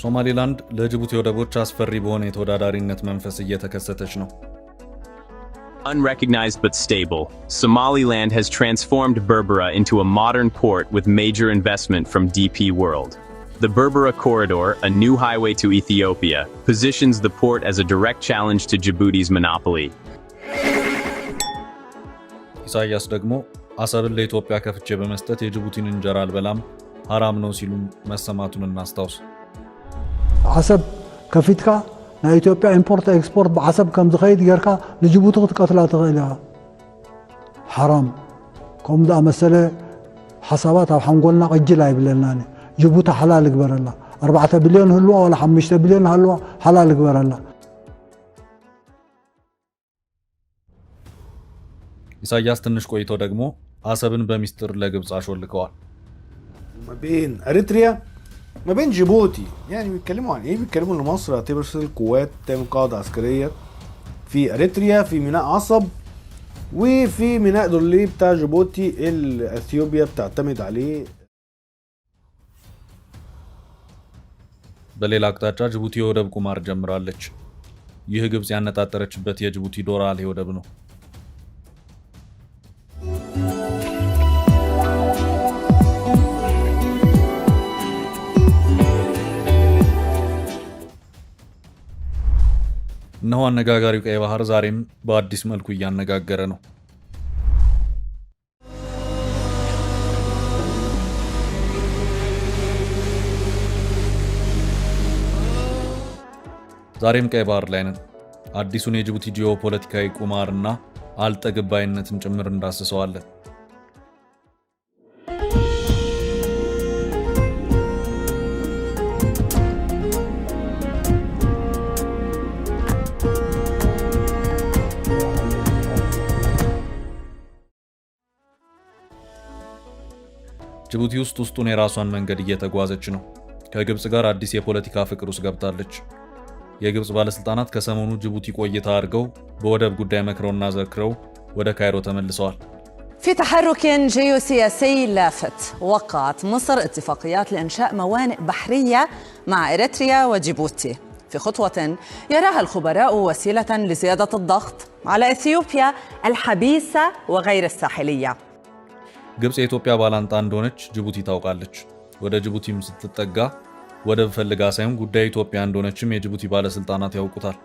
ሶማሊላንድ ለጅቡቲ ወደቦች አስፈሪ በሆነ የተወዳዳሪነት መንፈስ እየተከሰተች ነው። Unrecognized but stable, Somaliland has transformed Berbera into a modern port with major investment from DP World. The Berbera Corridor, a new highway to Ethiopia, positions the port as a direct challenge to Djibouti's monopoly. ኢሳያስ ደግሞ አሰብን ለኢትዮጵያ ከፍቼ በመስጠት የጅቡቲን እንጀራ አልበላም ሐራም ነው ሲሉ መሰማቱን እናስታውስ። አሰብ ከፊትካ ና ኢትዮጵያ ኢምፖርት ኤክስፖርት በአሰብ ከም ዝኸይድ ገርካ ለጅቡቲ ክትቀትላ ትኽእል ኢኻ ሐራም ከምዛ መሰለ ሓሳባት ኣብ ሓንጎልና ቅጅል ኣይብለናኒ ጅቡቲ ሓላል ግበረላ 4 ቢልዮን ህልዋ ወላ 5 ቢልዮን ህልዋ ሓላል ግበረላ። ኢሳያስ ትንሽ ቆይቶ ደግሞ አሰብን በሚስጥር ለግብጽ አሾልከዋል። ما بين اريتريا ما بين جيبوتي يعني بيتكلموا عن ايه؟ بيتكلموا ان مصر هترسل قوات تعمل قاعده عسكريه في اريتريا في ميناء عصب وفي ميناء دولي بتاع جيبوتي اللي اثيوبيا بتعتمد عليه. በሌላ አቅጣጫ ጅቡቲ የወደብ ቁማር ጀምራለች። ይህ ግብጽ ያነጣጠረችበት የጅቡቲ ዶራሌ ወደብ ነው። እነሆ አነጋጋሪው ቀይ ባህር ዛሬም በአዲስ መልኩ እያነጋገረ ነው። ዛሬም ቀይ ባህር ላይ ነን። አዲሱን የጅቡቲ ጂኦፖለቲካዊ ቁማርና አልጠግባይነትን ጭምር እንዳስሰዋለን። ጅቡቲ ውስጡን የራሷን መንገድ እየተጓዘች ነው። ከግብጽ ጋር አዲስ የፖለቲካ ፍቅር ውስጥ ገብታለች። የግብጽ ባለስልጣናት ከሰሞኑ ጅቡቲ ቆይታ አድርገው በወደብ ጉዳይ መክረውና ዘክረው ወደ ካይሮ ተመልሰዋል። في تحرك جيوسياسي لافت وقعت مصر اتفاقيات لإنشاء موانئ بحرية مع إريتريا وجيبوتي في خطوة يراها الخبراء وسيلة لزيادة الضغط على إثيوبيا الحبيسة وغير الساحلية. ግብጽ የኢትዮጵያ ባላንጣ እንደሆነች ጅቡቲ ታውቃለች። ወደ ጅቡቲም ስትጠጋ ወደብ ፈልጋ ሳይሆን ጉዳይ ኢትዮጵያ እንደሆነችም የጅቡቲ ባለስልጣናት ያውቁታል።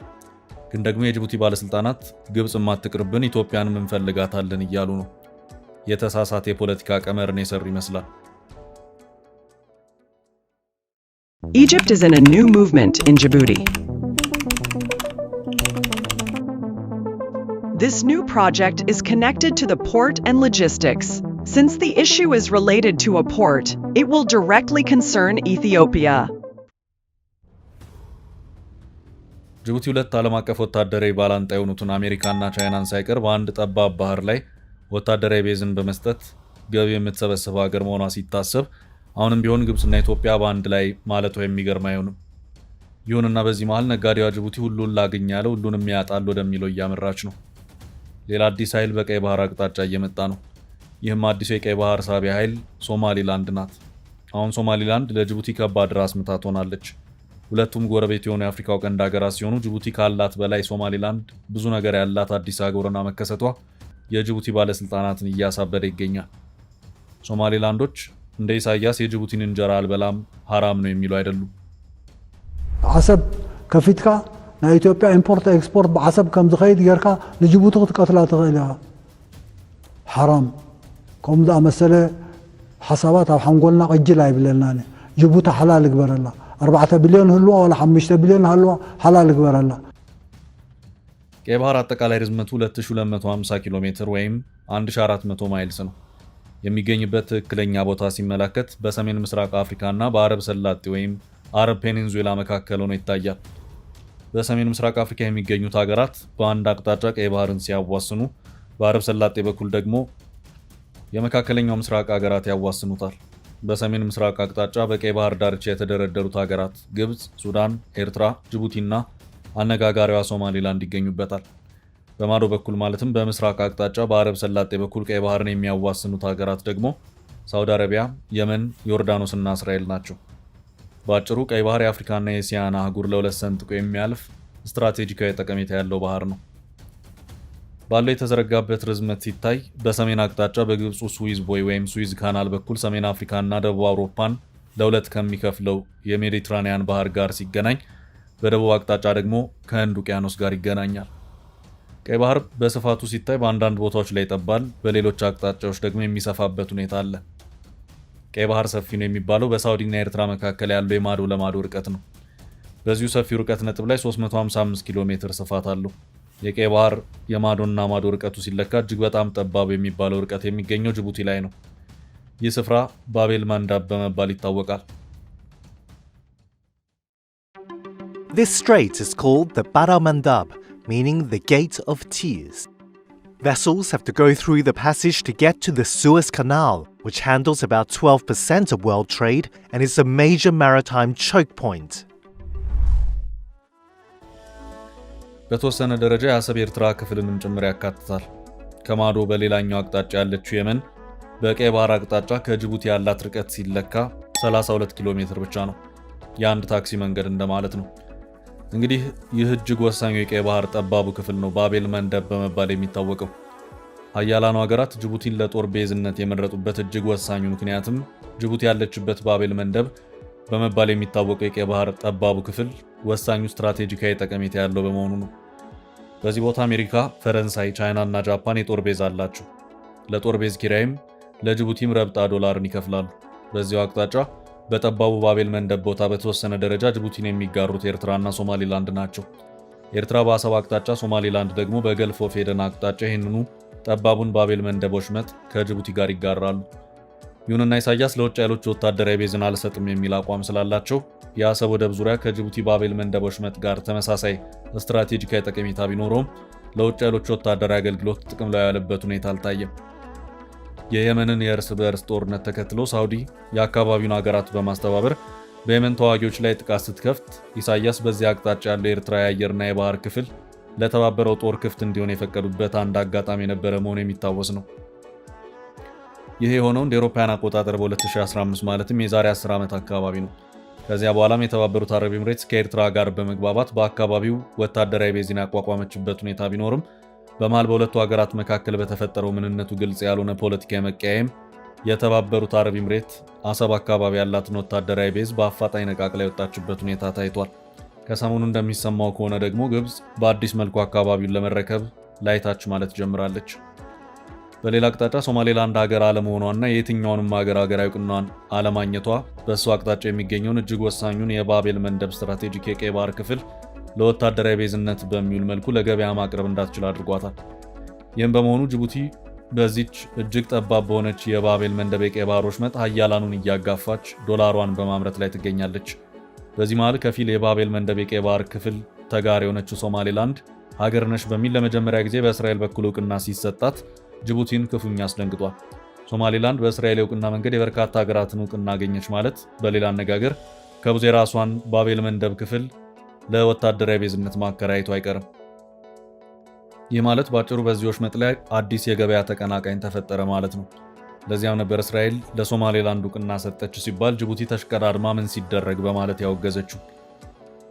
ግን ደግሞ የጅቡቲ ባለስልጣናት ግብጽ ማትቅርብን ኢትዮጵያንም እንፈልጋታለን እያሉ ነው። የተሳሳተ የፖለቲካ ቀመርን የሰሩ ይመስላል። Egypt is in a new movement in Djibouti. This new project is connected to the port and logistics. Since the issue is related to a port, it will directly concern Ethiopia. ጅቡቲ ሁለት ዓለም አቀፍ ወታደራዊ ባላንጣ የሆኑትን አሜሪካና ቻይናን ሳይቀር በአንድ ጠባብ ባህር ላይ ወታደራዊ ቤዝን በመስጠት ገቢ የምትሰበስብ ሀገር መሆኗ ሲታሰብ አሁንም ቢሆን ግብጽና ኢትዮጵያ በአንድ ላይ ማለቷ የሚገርም አይሆንም። ይሁንና በዚህ መሃል ነጋዴዋ ጅቡቲ ሁሉን ላገኝ ያለ ሁሉንም ያጣል ወደሚለው እያመራች ነው። ሌላ አዲስ ኃይል በቀይ ባህር አቅጣጫ እየመጣ ነው። ይህም አዲሱ የቀይ ባህር ሳቢ ኃይል ሶማሊላንድ ናት። አሁን ሶማሊላንድ ለጅቡቲ ከባድ ራስ ምታት ሆናለች። ሁለቱም ጎረቤት የሆኑ የአፍሪካው ቀንድ ሀገራት ሲሆኑ ጅቡቲ ካላት በላይ ሶማሊላንድ ብዙ ነገር ያላት አዲስ ሀገርና መከሰቷ የጅቡቲ ባለስልጣናትን እያሳበደ ይገኛል። ሶማሊላንዶች እንደ ኢሳያስ የጅቡቲን እንጀራ አልበላም ሐራም ነው የሚሉ አይደሉም። አሰብ ከፊትካ ና ኢትዮጵያ ኢምፖርት ኤክስፖርት በአሰብ ከም ዝኸይድ ገርካ ለጅቡቲ ክትቀትላ ትኽእል ኢኻ ሐራም ከምዛ መሰለ ሓሳባት ኣብ ሓንጎልና ቅጅል ኣይብለናኒ ጅቡቲ ሓላል ግበረላ 4 ቢልዮን ህልዋ ወላ 5 ቢልዮን ህልዋ ሓላል ግበረላ። ቀይ ባህር አጠቃላይ ርዝመቱ 2250 ኪሎ ሜትር ወይም 1400 ማይልስ ነው። የሚገኝበት ትክክለኛ ቦታ ሲመለከት በሰሜን ምስራቅ አፍሪካና በአረብ ሰላጤ ወይም አረብ ፔኒንዙላ መካከል ሆኖ ይታያል። በሰሜን ምስራቅ አፍሪካ የሚገኙት ሀገራት በአንድ አቅጣጫ ቀይ ባህርን ሲያዋስኑ፣ በአረብ ሰላጤ በኩል ደግሞ የመካከለኛው ምስራቅ ሀገራት ያዋስኑታል። በሰሜን ምስራቅ አቅጣጫ በቀይ ባህር ዳርቻ የተደረደሩት ሀገራት ግብጽ፣ ሱዳን፣ ኤርትራ፣ ጅቡቲና አነጋጋሪዋ ሶማሊላንድ ይገኙበታል። በማዶ በኩል ማለትም በምስራቅ አቅጣጫ በአረብ ሰላጤ በኩል ቀይ ባህርን የሚያዋስኑት ሀገራት ደግሞ ሳውዲ አረቢያ፣ የመን፣ ዮርዳኖስና እስራኤል ናቸው። በአጭሩ ቀይ ባህር የአፍሪካና የእስያን አህጉር ለሁለት ሰንጥቆ የሚያልፍ ስትራቴጂካዊ ጠቀሜታ ያለው ባህር ነው። ባለው የተዘረጋበት ርዝመት ሲታይ በሰሜን አቅጣጫ በግብፁ ስዊዝ ቦይ ወይም ስዊዝ ካናል በኩል ሰሜን አፍሪካና ደቡብ አውሮፓን ለሁለት ከሚከፍለው የሜዲትራኒያን ባህር ጋር ሲገናኝ፣ በደቡብ አቅጣጫ ደግሞ ከህንድ ውቅያኖስ ጋር ይገናኛል። ቀይ ባህር በስፋቱ ሲታይ በአንዳንድ ቦታዎች ላይ ይጠባል፣ በሌሎች አቅጣጫዎች ደግሞ የሚሰፋበት ሁኔታ አለ። ቀይ ባህር ሰፊ ነው የሚባለው በሳውዲና ኤርትራ መካከል ያለው የማዶ ለማዶ ርቀት ነው። በዚሁ ሰፊ ርቀት ነጥብ ላይ 355 ኪሎ ሜትር ስፋት አለው። የቀይ ባህር የማዶና ማዶ ርቀቱ ሲለካ እጅግ በጣም ጠባብ የሚባለው ርቀት የሚገኘው ጅቡቲ ላይ ነው። ይህ ስፍራ ባቤል መንዳብ በመባል ይታወቃል። This strait is called the Bab el-Mandab, meaning the Gate of Tears. Vessels have to go through the passage to get to the Suez Canal, which handles about 12% of world trade and is a major maritime choke point. በተወሰነ ደረጃ የአሰብ ኤርትራ ክፍልንም ጭምር ያካትታል። ከማዶ በሌላኛው አቅጣጫ ያለችው የመን በቀይ ባህር አቅጣጫ ከጅቡቲ ያላት ርቀት ሲለካ 32 ኪሎ ሜትር ብቻ ነው። የአንድ ታክሲ መንገድ እንደማለት ነው። እንግዲህ ይህ እጅግ ወሳኙ የቀይ ባህር ጠባቡ ክፍል ነው ባቤል መንደብ በመባል የሚታወቀው። ሀያላኑ ሀገራት ጅቡቲን ለጦር ቤዝነት የመረጡበት እጅግ ወሳኙ ምክንያትም ጅቡቲ ያለችበት ባቤል መንደብ በመባል የሚታወቀው የቀይ ባህር ጠባቡ ክፍል ወሳኙ ስትራቴጂካዊ ጠቀሜታ ያለው በመሆኑ ነው። በዚህ ቦታ አሜሪካ፣ ፈረንሳይ፣ ቻይና እና ጃፓን የጦር ቤዝ አላቸው። ለጦር ቤዝ ኪራይም ለጅቡቲም ረብጣ ዶላርን ይከፍላሉ። በዚያው አቅጣጫ በጠባቡ ባቤል መንደብ ቦታ በተወሰነ ደረጃ ጅቡቲን የሚጋሩት ኤርትራና ሶማሊላንድ ናቸው። ኤርትራ በአሰብ አቅጣጫ፣ ሶማሊላንድ ደግሞ በገልፍ ኦፍ ኤደን አቅጣጫ ይህንኑ ጠባቡን ባቤል መንደብ ወሽመጥ ከጅቡቲ ጋር ይጋራሉ። ይሁንና ኢሳያስ ለውጭ ኃይሎች ወታደራዊ ቤዝን አልሰጥም የሚል አቋም ስላላቸው የአሰብ ወደብ ዙሪያ ከጅቡቲ ባቤል መንደብ ወሽመጥ ጋር ተመሳሳይ ስትራቴጂካዊ ጠቀሜታ ቢኖረውም ለውጭ ኃይሎች ወታደራዊ አገልግሎት ጥቅም ላይ ያለበት ሁኔታ አልታየም። የየመንን የእርስ በእርስ ጦርነት ተከትሎ ሳውዲ የአካባቢውን ሀገራት በማስተባበር በየመን ተዋጊዎች ላይ ጥቃት ስትከፍት ኢሳያስ በዚህ አቅጣጫ ያለው የኤርትራ የአየርና የባህር ክፍል ለተባበረው ጦር ክፍት እንዲሆን የፈቀዱበት አንድ አጋጣሚ የነበረ መሆኑ የሚታወስ ነው። ይህ የሆነው እንደ አውሮፓውያን አቆጣጠር በ2015 ማለትም የዛሬ 10 ዓመት አካባቢ ነው። ከዚያ በኋላም የተባበሩት አረብ ኤምሬትስ ከኤርትራ ጋር በመግባባት በአካባቢው ወታደራዊ ቤዝን ያቋቋመችበት ሁኔታ ቢኖርም በመሃል በሁለቱ ሀገራት መካከል በተፈጠረው ምንነቱ ግልጽ ያልሆነ ፖለቲካዊ መቀያየም የተባበሩት አረብ ኤምሬት አሰብ አካባቢ ያላትን ወታደራዊ ቤዝ በአፋጣኝ ነቃቅላ የወጣችበት ሁኔታ ታይቷል። ከሰሞኑ እንደሚሰማው ከሆነ ደግሞ ግብፅ በአዲስ መልኩ አካባቢውን ለመረከብ ላይታች ማለት ጀምራለች። በሌላ አቅጣጫ ሶማሌላንድ ሀገር አለመሆኗና የየትኛውንም ሀገር ሀገራዊ ዕውቅናን አለማግኘቷ በእሱ አቅጣጫ የሚገኘውን እጅግ ወሳኙን የባቤል መንደብ ስትራቴጂክ የቀይ ባህር ክፍል ለወታደራዊ ቤዝነት በሚውል መልኩ ለገበያ ማቅረብ እንዳትችል አድርጓታል። ይህም በመሆኑ ጅቡቲ በዚች እጅግ ጠባብ በሆነች የባቤል መንደብ የቀይ ባህር ወሽመጥ ሀያላኑን እያጋፋች ዶላሯን በማምረት ላይ ትገኛለች። በዚህ መሃል ከፊል የባቤል መንደብ የቀይ ባህር ክፍል ተጋሪ የሆነችው ሶማሌላንድ ሀገር ነሽ በሚል ለመጀመሪያ ጊዜ በእስራኤል በኩል ዕውቅና ሲሰጣት ጅቡቲን ክፉኛ አስደንግጧል። ሶማሌላንድ በእስራኤል የዕውቅና መንገድ የበርካታ ሀገራትን ዕውቅና አገኘች ማለት በሌላ አነጋገር ከብዙ የራሷን ባቤል መንደብ ክፍል ለወታደራዊ ቤዝነት ማከራየቱ አይቀርም። ይህ ማለት በአጭሩ በዚህ ወሽመጥ ላይ አዲስ የገበያ ተቀናቃኝ ተፈጠረ ማለት ነው። ለዚያም ነበር እስራኤል ለሶማሌላንድ ዕውቅና ሰጠች ሲባል ጅቡቲ ተሽቀዳድማ ምን ሲደረግ በማለት ያወገዘችው።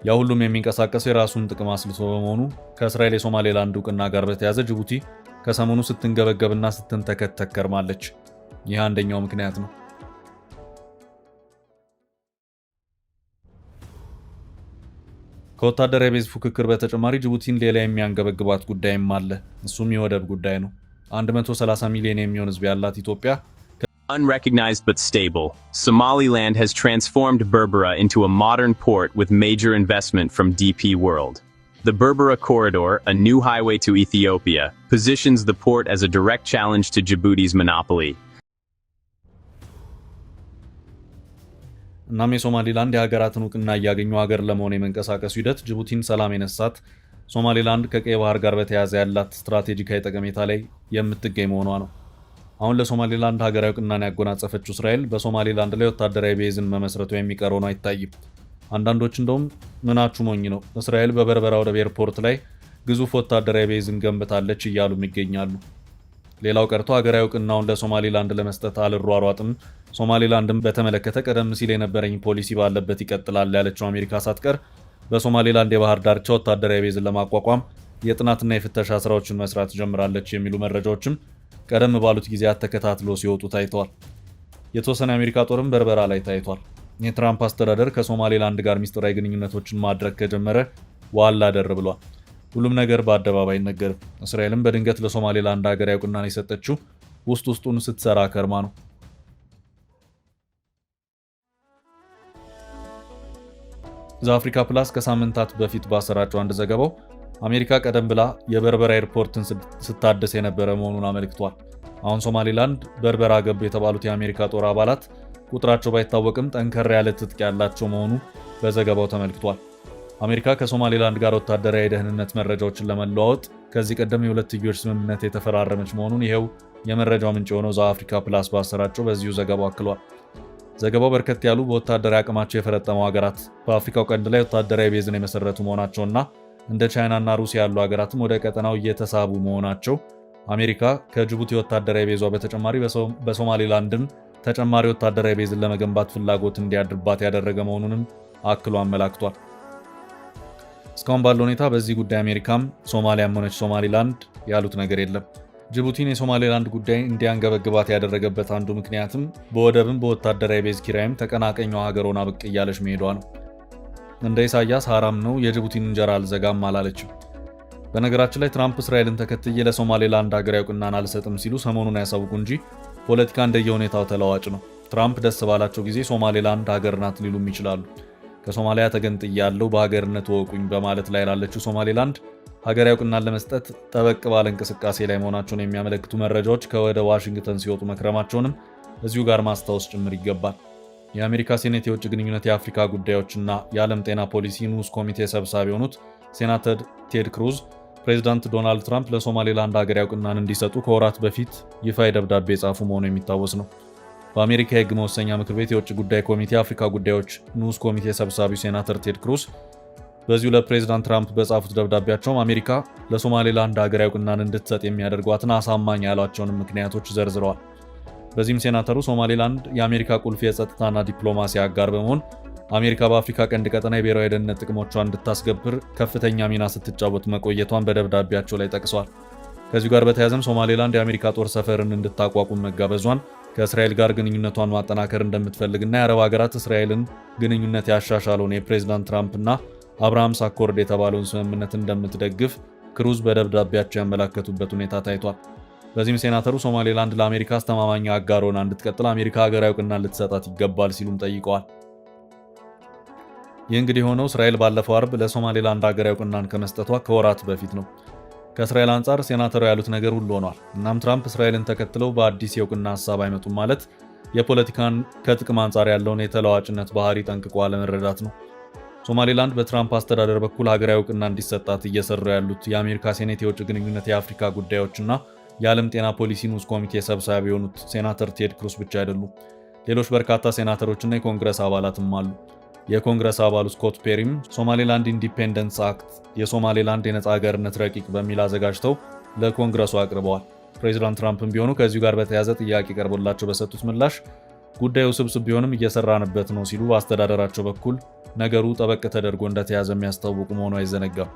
ያ ሁሉም የሚንቀሳቀሰው የራሱን ጥቅም አስልቶ በመሆኑ ከእስራኤል የሶማሌላንድ ዕውቅና ጋር በተያያዘ ጅቡቲ ከሰሞኑ ስትንገበገብና ስትንተከተክ ከርማለች። ይህ አንደኛው ምክንያት ነው። ከወታደራዊ ቤዝ ፉክክር በተጨማሪ ጅቡቲን ሌላ የሚያንገበግባት ጉዳይም አለ። እሱም የወደብ ጉዳይ ነው። 130 ሚሊዮን የሚሆን ሕዝብ ያላት ኢትዮጵያ Unrecognized but stable, Somaliland has transformed Berbera into a modern port with major investment from DP World. The Berbera Corridor, a new highway to Ethiopia, positions the port as a direct challenge to Djibouti's monopoly. እናም የሶማሊላንድ የሀገራትን ዕውቅና እያገኙ ሀገር ለመሆን የመንቀሳቀሱ ሂደት ጅቡቲን ሰላም የነሳት ሶማሊላንድ ከቀይ ባህር ጋር በተያያዘ ያላት ስትራቴጂካዊ ጠቀሜታ ላይ የምትገኝ መሆኗ ነው። አሁን ለሶማሊላንድ ሀገራዊ ዕውቅናን ያጎናጸፈችው እስራኤል በሶማሊላንድ ላይ ወታደራዊ ቤዝን መመስረቱ የሚቀረው ነው አይታይም። አንዳንዶች እንደውም ምናችሁ ሞኝ ነው፣ እስራኤል በበርበራ ወደብ ኤርፖርት ላይ ግዙፍ ወታደራዊ ቤዝን ገንብታለች እያሉም ይገኛሉ። ሌላው ቀርቶ ሀገራዊ እውቅናውን ለሶማሌላንድ ለመስጠት አልሯሯጥም፣ ሶማሌላንድን በተመለከተ ቀደም ሲል የነበረኝ ፖሊሲ ባለበት ይቀጥላል ያለችው አሜሪካ ሳትቀር በሶማሌላንድ የባህር ዳርቻ ወታደራዊ ቤዝን ለማቋቋም የጥናትና የፍተሻ ስራዎችን መስራት ጀምራለች የሚሉ መረጃዎችም ቀደም ባሉት ጊዜያት ተከታትሎ ሲወጡ ታይተዋል። የተወሰነ የአሜሪካ ጦርም በርበራ ላይ ታይቷል። የትራምፕ አስተዳደር ከሶማሌላንድ ጋር ሚስጥራዊ ግንኙነቶችን ማድረግ ከጀመረ ዋላ ደር ብሏል። ሁሉም ነገር በአደባባይ አይነገርም። እስራኤልም በድንገት ለሶማሌላንድ ሀገራዊ እውቅናን የሰጠችው ውስጡን ስትሰራ ከርማ ነው። ዘአፍሪካ ፕላስ ከሳምንታት በፊት ባሰራጨው አንድ ዘገባው አሜሪካ ቀደም ብላ የበርበራ ኤርፖርትን ስታደስ የነበረ መሆኑን አመልክቷል። አሁን ሶማሌላንድ በርበራ ገቡ የተባሉት የአሜሪካ ጦር አባላት ቁጥራቸው ባይታወቅም ጠንከር ያለ ትጥቅ ያላቸው መሆኑ በዘገባው ተመልክቷል። አሜሪካ ከሶማሌላንድ ጋር ወታደራዊ የደህንነት መረጃዎችን ለመለዋወጥ ከዚህ ቀደም የሁለትዮሽ ስምምነት የተፈራረመች መሆኑን ይሄው የመረጃው ምንጭ የሆነው ዘአፍሪካ ፕላስ ባሰራጨው በዚሁ ዘገባው አክሏል። ዘገባው በርከት ያሉ በወታደራዊ አቅማቸው የፈረጠሙ ሀገራት በአፍሪካው ቀንድ ላይ ወታደራዊ ቤዝን የመሰረቱ መሆናቸውና እንደ ቻይናና ሩሲያ ያሉ ሀገራትም ወደ ቀጠናው እየተሳቡ መሆናቸው አሜሪካ ከጅቡቲ ወታደራዊ ቤዟ በተጨማሪ በሶማሌላንድም ተጨማሪ ወታደራዊ ቤዝን ለመገንባት ፍላጎት እንዲያድርባት ያደረገ መሆኑንም አክሎ አመላክቷል። እስካሁን ባለው ሁኔታ በዚህ ጉዳይ አሜሪካም ሶማሊያም ሆነች ሶማሌላንድ ያሉት ነገር የለም። ጅቡቲን የሶማሌላንድ ጉዳይ እንዲያንገበግባት ያደረገበት አንዱ ምክንያትም በወደብም በወታደራዊ ቤዝ ኪራይም ተቀናቃኛዋ ሀገር ሆና ብቅ እያለች መሄዷ ነው። እንደ ኢሳያስ ሐራም ነው የጅቡቲን እንጀራ አልዘጋም አላለችም። በነገራችን ላይ ትራምፕ እስራኤልን ተከትዬ ለሶማሌላንድ ሀገራዊ እውቅናን አልሰጥም ሲሉ ሰሞኑን ያሳውቁ እንጂ ፖለቲካ እንደየሁኔታው ተለዋጭ ነው። ትራምፕ ደስ ባላቸው ጊዜ ሶማሌላንድ ሀገር ናት ሊሉም ይችላሉ። ከሶማሊያ ተገንጥያለሁ በሀገርነት ወቁኝ በማለት ላይ ላለችው ሶማሌላንድ ሀገራዊ እውቅናን ለመስጠት ጠበቅ ባለ እንቅስቃሴ ላይ መሆናቸውን የሚያመለክቱ መረጃዎች ከወደ ዋሽንግተን ሲወጡ መክረማቸውንም እዚሁ ጋር ማስታወስ ጭምር ይገባል። የአሜሪካ ሴኔት የውጭ ግንኙነት የአፍሪካ ጉዳዮችና የዓለም ጤና ፖሊሲ ንዑስ ኮሚቴ ሰብሳቢ የሆኑት ሴናተር ቴድ ክሩዝ ፕሬዚዳንት ዶናልድ ትራምፕ ለሶማሌላንድ ሀገራዊ እውቅናን እንዲሰጡ ከወራት በፊት ይፋ ደብዳቤ የጻፉ መሆኑ የሚታወስ ነው። በአሜሪካ የሕግ መወሰኛ ምክር ቤት የውጭ ጉዳይ ኮሚቴ የአፍሪካ ጉዳዮች ንዑስ ኮሚቴ ሰብሳቢው ሴናተር ቴድ ክሩዝ በዚሁ ለፕሬዚዳንት ትራምፕ በጻፉት ደብዳቤያቸውም አሜሪካ ለሶማሌላንድ ሀገራዊ እውቅናን እንድትሰጥ የሚያደርጓትን አሳማኝ ያሏቸውን ምክንያቶች ዘርዝረዋል። በዚህም ሴናተሩ ሶማሌላንድ የአሜሪካ ቁልፍ የጸጥታና ዲፕሎማሲ አጋር በመሆን አሜሪካ በአፍሪካ ቀንድ ቀጠና የብሔራዊ ደህንነት ጥቅሞቿን እንድታስከብር ከፍተኛ ሚና ስትጫወት መቆየቷን በደብዳቤያቸው ላይ ጠቅሰዋል። ከዚሁ ጋር በተያያዘም ሶማሌላንድ የአሜሪካ ጦር ሰፈርን እንድታቋቁም መጋበዟን፣ ከእስራኤል ጋር ግንኙነቷን ማጠናከር እንደምትፈልግና የአረብ ሀገራት እስራኤልን ግንኙነት ያሻሻለውን የፕሬዚዳንት ትራምፕና አብርሃምስ አኮርድ የተባለውን ስምምነት እንደምትደግፍ ክሩዝ በደብዳቤያቸው ያመላከቱበት ሁኔታ ታይቷል። በዚህም ሴናተሩ ሶማሌላንድ ለአሜሪካ አስተማማኝ አጋር ሆና እንድትቀጥል አሜሪካ ሀገራዊ እውቅናን ልትሰጣት ይገባል ሲሉም ጠይቀዋል። ይህ እንግዲህ የሆነው እስራኤል ባለፈው አርብ ለሶማሌላንድ ሀገራዊ እውቅናን ከመስጠቷ ከወራት በፊት ነው። ከእስራኤል አንጻር ሴናተሩ ያሉት ነገር ሁሉ ሆኗል። እናም ትራምፕ እስራኤልን ተከትለው በአዲስ የእውቅና ሀሳብ አይመጡም ማለት የፖለቲካን ከጥቅም አንጻር ያለውን የተለዋጭነት ባህሪ ጠንቅቆ አለመረዳት ነው። ሶማሌላንድ በትራምፕ አስተዳደር በኩል ሀገራዊ እውቅና እንዲሰጣት እየሰሩ ያሉት የአሜሪካ ሴኔት የውጭ ግንኙነት የአፍሪካ ጉዳዮችና የዓለም ጤና ፖሊሲ ንዑስ ኮሚቴ ሰብሳቢ የሆኑት ሴናተር ቴድ ክሩዝ ብቻ አይደሉም። ሌሎች በርካታ ሴናተሮችና የኮንግረስ አባላትም አሉ። የኮንግረስ አባሉ ስኮት ፔሪም ሶማሌላንድ ኢንዲፔንደንስ አክት የሶማሌላንድ የነጻ ሀገርነት ረቂቅ በሚል አዘጋጅተው ለኮንግረሱ አቅርበዋል። ፕሬዚዳንት ትራምፕም ቢሆኑ ከዚሁ ጋር በተያያዘ ጥያቄ ቀርቦላቸው በሰጡት ምላሽ ጉዳዩ ስብስብ ቢሆንም እየሰራንበት ነው ሲሉ በአስተዳደራቸው በኩል ነገሩ ጠበቅ ተደርጎ እንደተያዘ የሚያስታውቁ መሆኑ አይዘነጋም።